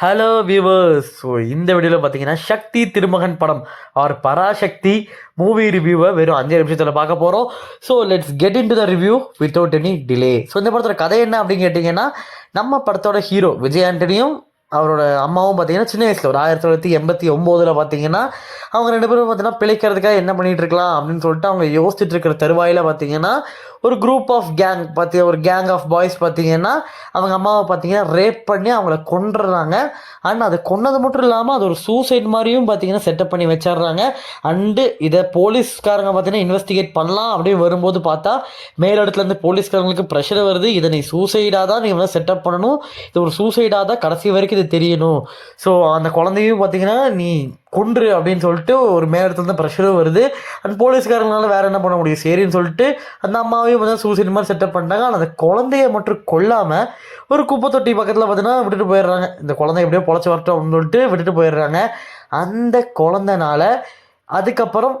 Hello viewers. So இந்த வீடியோவில் பார்த்தீங்கன்னா சக்தி திருமகன் படம் ஆர் பராசக்தி மூவி ரிவ்யூவை வெறும் 5 நிமிஷத்தில் பார்க்க போகிறோம். So let's get into the review without any delay. So இந்த படத்தோட கதை என்ன அப்படின்னு கேட்டிங்கன்னா, நம்ம படத்தோட ஹீரோ விஜய் ஆண்டனியும் அவரோட அம்மாவும் பார்த்தீங்கன்னா சின்ன வயசில் ஒரு 1989 பார்த்தீங்கன்னா அவங்க 2 பேரும் பார்த்தீங்கன்னா பிழைக்கிறதுக்காக என்ன பண்ணிகிட்டு இருக்கலாம் அப்படின்னு சொல்லிட்டு அவங்க யோசிச்சுட்டு இருக்கிற தருவாயில் பார்த்தீங்கன்னா ஒரு குரூப் ஆஃப் ஒரு கேங் ஆஃப் பாய்ஸ் பார்த்தீங்கன்னா அவங்க அம்மாவை பார்த்தீங்கன்னா ரேப் பண்ணி அவங்கள கொண்டுறாங்க. அண்ட் அதை கொன்னது மட்டும் இல்லாமல் அது ஒரு சூசைட் மாதிரியும் பார்த்தீங்கன்னா செட்டப் பண்ணி வச்சிடுறாங்க. அண்டு இதை போலீஸ்காரங்க பார்த்தீங்கன்னா இன்வெஸ்டிகேட் பண்ணலாம் அப்படின்னு வரும்போது பார்த்தா மேலிடத்துலேருந்து போலீஸ்காரங்களுக்கு ப்ரெஷர் வருது. இதை நீ சூசைடாக தான் நீ வந்து செட்டப் பண்ணணும், இது ஒரு சூசைடாக தான் கடைசி வரைக்கும் இது தெரியணும். ஸோ அந்த குழந்தையும் பார்த்தீங்கன்னா நீ கொன்று அப்படின்னு சொல்லிட்டு ஒரு மேலிடத்துலேருந்து ப்ரெஷரும் வருது. அண்ட் போலீஸ்காரங்களால வேறு என்ன பண்ண முடியும், சரின்னு சொல்லிட்டு அந்த அம்மாவையும் பார்த்தீங்கன்னா சூசைட் மாதிரி செட்டப் பண்ணிட்டாங்க. ஆனால் அந்த குழந்தைய மட்டும் கொல்லாமல் ஒரு குப்பை தொட்டி பக்கத்தில் பார்த்தீங்கன்னா விட்டுட்டு போயிடுறாங்க. இந்த குழந்தை எப்படியோ பொழைச்சி வரட்டும் அப்படின்னு சொல்லிட்டு விட்டுட்டு போயிடுறாங்க. அந்த குழந்தைனால அதுக்கப்புறம்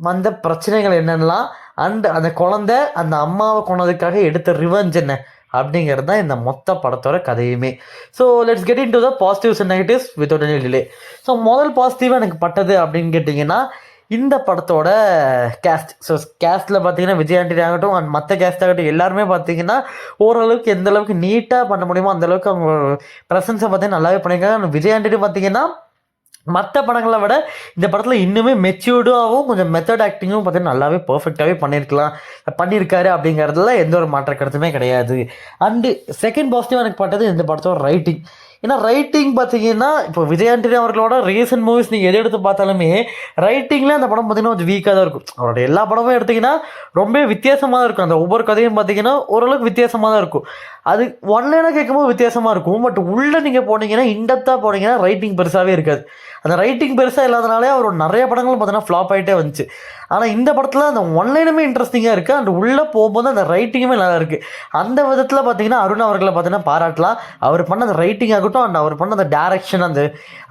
வந்த பிரச்சனைகள் என்னென்னலாம், அண்ட் அந்த குழந்தை அந்த அம்மாவை கொண்டதுக்காக எடுத்த ரிவெஞ்ச் என்ன அப்படிங்கிறது தான் இந்த மொத்த படத்தோட கதையுமே. So let's get into the positives and negatives without any delay. So முதல் பாசிட்டிவாக எனக்கு பட்டது அப்படின்னு கேட்டிங்கன்னா இந்த படத்தோட கேஸ்ட். ஸோ கேஸ்ட்டில் பார்த்தீங்கன்னா விஜய் ஆண்டனி ஆகட்டும் அண்ட் மற்ற கேஸ்ட் ஆகட்டும் எல்லாருமே பார்த்தீங்கன்னா ஓரளவுக்கு எந்த அளவுக்கு நீட்டாக பண்ண முடியுமோ அந்தளவுக்கு அவங்க ப்ரெசன்ஸை பார்த்தீங்கன்னா நல்லாவே பண்ணியிருக்காங்க. விஜய் ஆண்டனி பார்த்தீங்கன்னா மற்ற படங்களை விட இந்த படத்தில் இன்னுமே மெச்சூர்டாகவும் கொஞ்சம் மெத்தட் ஆக்டிங்கும் பார்த்தீங்கன்னா நல்லாவே பர்ஃபெக்டாகவே பண்ணியிருக்காரு அப்படிங்கிறதுல எந்த ஒரு மாற்ற கருத்துமே கிடையாது. அண்டு செகண்ட் பாசிட்டிவ் எனக்கு பட்டது இந்த படத்தோட ரைட்டிங். ஏன்னா ரைட்டிங் பார்த்தீங்கன்னா இப்போ விஜய் ஆண்டனி அவர்களோட ரீசன்ட் மூவிஸ் நீங்கள் எது எடுத்து பார்த்தாலுமே ரைட்டிங்கில் அந்த படம் பார்த்தீங்கன்னா கொஞ்சம் வீக்காக தான் இருக்கும். அவரோட எல்லா படமும் எடுத்திங்கன்னா ரொம்ப வித்தியாசமாக தான் இருக்கும். அந்த ஒவ்வொரு கதையும் பார்த்தீங்கன்னா ஓரளவுக்கு வித்தியாசமாக தான் இருக்கும். அது ஒன்லைனாக கேட்கும்போது வித்தியாசமாக இருக்கும். பட் உள்ளே நீங்கள் போனீங்கன்னா இன்டெப்த்தாக போனீங்கன்னா ரைட்டிங் பெருசாகவே இருக்காது. அந்த ரைட்டிங் பெருசாக இல்லாதனாலே அவரோட நிறைய படங்கள் பார்த்தீங்கன்னா ஃப்ளாப் ஆகிட்டே வந்துச்சு. ஆனால் இந்த படத்தில் அந்த ஒன்லைனுமே இன்ட்ரெஸ்டிங்காக இருக்குது. அண்ட் உள்ளே போகும்போது அந்த ரைட்டிங்குமே நல்லா இருக்குது. அந்த விதத்தில் பார்த்தீங்கன்னா அருண் அவர்களை பார்த்தீங்கன்னா பாராட்டலாம். அவர் பண்ண அந்த ரைட்டிங் ஆகட்டும் அண்ட் அவர் பண்ண அந்த டேரக்ஷன்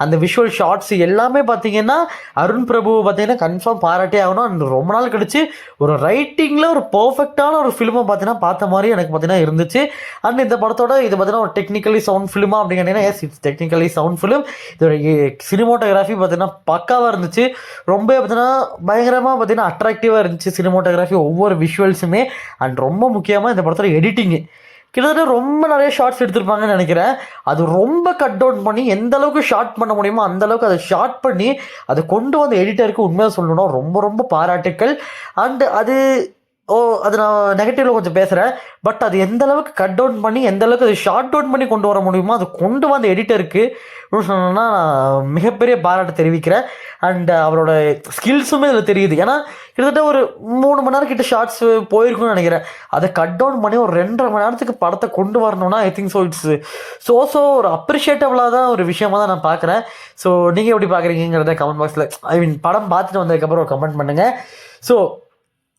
அந்த விஷுவல் ஷார்ட்ஸ் எல்லாமே பார்த்தீங்கன்னா அருண் பிரபு பார்த்தீங்கன்னா கன்ஃபார்ம் பாராட்டே ஆகணும். அண்ட் ரொம்ப நாள் கழிச்சு ஒரு ரைட்டிங்கில் ஒரு பர்ஃபெக்டான ஒரு ஃபிலிமை பார்த்தீங்கன்னா பார்த்த மாதிரி எனக்கு பார்த்தீங்கன்னா இருந்துச்சு. அண்ட் இந்த படத்தோட இது பார்த்தீங்கன்னா ஒரு டெக்னிக்கலி சவுண்ட் ஃபிலிமா அப்படிங்கன்னா yes it's technically sound film. இதோட சினிமோட்டோகிராஃபி பார்த்தீங்கன்னா பக்காவாக இருந்துச்சு. ரொம்ப பார்த்தீங்கன்னா பயங்கரமாக பார்த்தீங்கன்னா அட்ராக்டிவாக இருந்துச்சு சினிமோட்டோகிராஃபி ஒவ்வொரு விஷுவல்ஸுமே. அண்ட் ரொம்ப முக்கியமாக இந்த படத்தில் எடிட்டிங்கு கிட்டத்தட்ட ரொம்ப நிறைய ஷார்ட்ஸ் எடுத்திருப்பாங்கன்னு நினைக்கிறேன். அது ரொம்ப கட் டவுன் பண்ணி எந்த அளவுக்கு ஷார்ட் பண்ண முடியுமோ அந்த அளவுக்கு அதை ஷார்ட் பண்ணி அதை கொண்டு வந்த எடிட்டருக்கு உண்மையாக சொல்லணும் ரொம்ப ரொம்ப பாராட்டுக்கள். அண்டு அது நான் நெகட்டிவ்ல கொஞ்சம் பேசுகிறேன். பட் அது எந்த அளவுக்கு கட் டவுன் பண்ணி எந்த அளவுக்கு அது ஷார்ட் டவுன் பண்ணி கொண்டு வர முடியுமோ அது கொண்டு வந்த எடிட்டருக்கு சொன்னோன்னா மிகப்பெரிய பாராட்டு தெரிவிக்கிறேன். அண்ட் அவரோட ஸ்கில்ஸுமே இதில் தெரியுது. ஏன்னா கிட்டத்தட்ட ஒரு 3 மணி நேரம் கிட்ட ஷார்ட்ஸ் போயிருக்குன்னு நினைக்கிறேன். அதை கட் டவுன் பண்ணி ஒரு 2.5 மணி நேரத்துக்கு படத்தை கொண்டு வரணும்னா ஐ திங்க் ஸோ இட்ஸ் ஒரு அப்ரிஷியேட்டபுளாக தான் ஒரு விஷயமாக தான் நான் பார்க்குறேன். ஸோ நீங்கள் எப்படி பார்க்குறீங்கிறத கமெண்ட் பாக்ஸில் படம் பார்த்துட்டு வந்ததுக்கப்புறம் ஒரு கமெண்ட் பண்ணுங்கள். ஸோ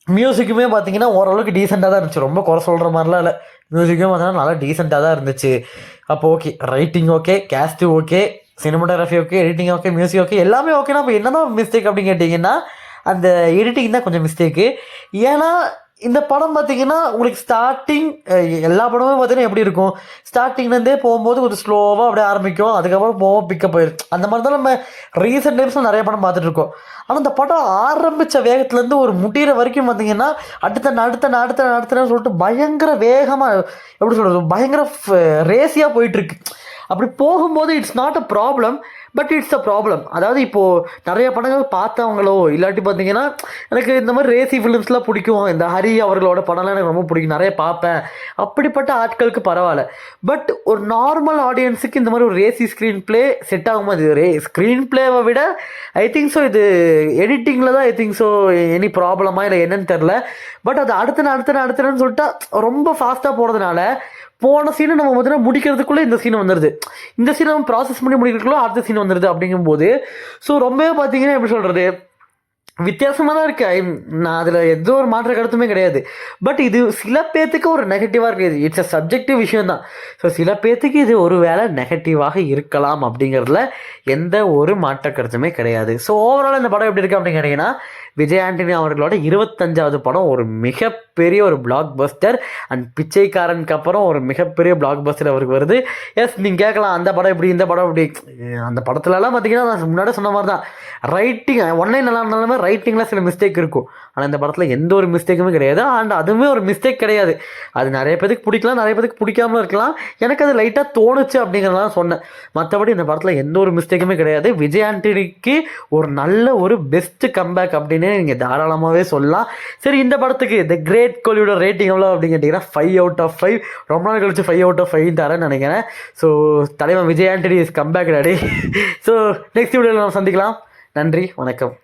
மியூசிக்குமே பார்த்தீங்கன்னா ஓரளவுக்கு டீசெண்டாக தான் இருந்துச்சு. ரொம்ப குறை சொல்கிற மாதிரிலாம் இல்லை. மியூசிக்கும் பார்த்தீங்கன்னா நல்லா டீசெண்டாக தான் இருந்துச்சு. அப்போ okay, writing okay, caste okay, cinematography okay, editing okay, music okay, எல்லாமே ஓகேனா அப்போ என்ன தான் மிஸ்டேக் அப்படின்னு கேட்டிங்கன்னா அந்த எடிட்டிங் தான் கொஞ்சம் மிஸ்டேக்கு. ஏன்னா இந்த படம் பார்த்தீங்கன்னா உங்களுக்கு ஸ்டார்டிங் எல்லா படமும் பார்த்தீங்கன்னா எப்படி இருக்கும், ஸ்டார்டிங்லேருந்தே போகும்போது கொஞ்சம் ஸ்லோவாக அப்படியே ஆரம்பிக்கும், அதுக்கப்புறம் போக பிக்கப் ஆயிடும். அந்த மாதிரி தான் நம்ம ரீசெண்ட் டைம்ஸில் நிறைய படம் பார்த்துட்டு இருக்கோம். ஆனால் இந்த படம் ஆரம்பித்த வேகத்துலேருந்து ஒரு முடிகிற வரைக்கும் பார்த்தீங்கன்னா அடுத்த சொல்லிட்டு பயங்கர வேகமாக எப்படி சொல்கிறது, பயங்கர ரேசியாக போயிட்டுருக்கு. அப்படி போகும்போது it's not a problem, but it's a problem. அதாவது இப்போது நிறைய படங்கள் பார்த்தவங்களோ இல்லாட்டி பார்த்தீங்கன்னா எனக்கு இந்த மாதிரி ரேசி ஃபிலிம்ஸ்லாம் பிடிக்கும், இந்த ஹரி அவர்களோட படம்லாம் எனக்கு ரொம்ப பிடிக்கும், நிறைய பார்ப்பேன், அப்படிப்பட்ட ஆட்களுக்கு பரவாயில்ல. பட் ஒரு நார்மல் ஆடியன்ஸுக்கு இந்த மாதிரி ஒரு ரேசி ஸ்க்ரீன் பிளே செட் ஆகுமா? இது ஸ்க்ரீன் பிளேவை விட ஐ திங்க் ஸோ இது எடிட்டிங்கில் தான் ஐ திங்க் ஸோ எனி ப்ராப்ளமாக இல்லை என்னன்னு தெரில. பட் அது அடுத்துன்னு சொல்லிட்டு ரொம்ப ஃபாஸ்ட்டாக போகிறதுனால போன சீனை நம்ம பார்த்தீங்கன்னா முடிக்கிறதுக்குள்ளே இந்த சீன் வந்துடுது, இந்த சீனை நம்ம ப்ராசஸ் பண்ணி முடிக்கிறதுக்குள்ளே அடுத்த சீன் வந்துடுது. அப்படிங்கும்போது ஸோ ரொம்பவே பார்த்தீங்கன்னா எப்படி சொல்கிறது வித்தியாசமாக தான் இருக்குது. நான் அதில் எந்த ஒரு மாற்ற கருத்துமே கிடையாது. பட் இது சில பேர்த்துக்கு ஒரு நெகட்டிவாக இருக்குது. இட்ஸ் அ சப்ஜெக்டிவ் விஷயம் தான். ஸோ சில பேர்த்துக்கு இது ஒரு வேளை நெகட்டிவாக இருக்கலாம் அப்படிங்கிறதுல எந்த ஒரு மாற்ற கருத்துமே கிடையாது. ஸோ ஓவரால் இந்த படம் எப்படி இருக்குது அப்படின்னு கேட்டிங்கன்னா விஜய் ஆண்டனி அவர்களோட 25வது படம் ஒரு மிகப்பெரிய ஒரு பிளாக் பஸ்டர் அண்ட் பிச்சைக்காரனுக்கு அப்புறம் ஒரு மிகப்பெரிய பிளாக் பஸ்டர் அவருக்கு வருது. எஸ் நீங்கள் கேட்கலாம் அந்த படம் இப்படி இந்த படம் இப்படி. அந்த படத்துலலாம் பார்த்தீங்கன்னா நான் முன்னாடி சொன்ன மாதிரி தான் ரைட்டிங் ஒன்லைன் நல்லா இருந்தாலுமே ரைட்டிங்கில் சில மிஸ்டேக் இருக்கும். ஆனால் இந்த படத்தில் எந்த ஒரு மிஸ்டேக்குமே கிடையாது. அண்ட் அதுவுமே ஒரு மிஸ்டேக் கிடையாது. அது நிறைய பேருக்கு பிடிக்கலாம், நிறைய பேருக்கு பிடிக்காமலும் இருக்கலாம். எனக்கு அது லைட்டாக தோணுச்சு அப்படிங்கிறதான் சொன்னேன். மற்றபடி இந்த படத்தில் எந்த ஒரு மிஸ்டேக்குமே கிடையாது. விஜய் ஆண்டனிக்கு ஒரு நல்ல ஒரு பெஸ்ட் கம்பேக் அப்படின்னு நீங்கள் தாராளமாகவே சொல்லலாம். சரி, இந்த படத்துக்கு தி கிரேட் கோலியோட ரேட்டிங் எவ்வளோ அப்படின்னு கேட்டிங்கன்னா 5/5. ரொம்ப நாள் கழிச்சு 5/5 தரேன்னு நினைக்கிறேன். ஸோ தலைவன் Vijay Antony is comeback daddy. So next வீடியோவில் நம்ம சந்திக்கலாம். நன்றி, வணக்கம்.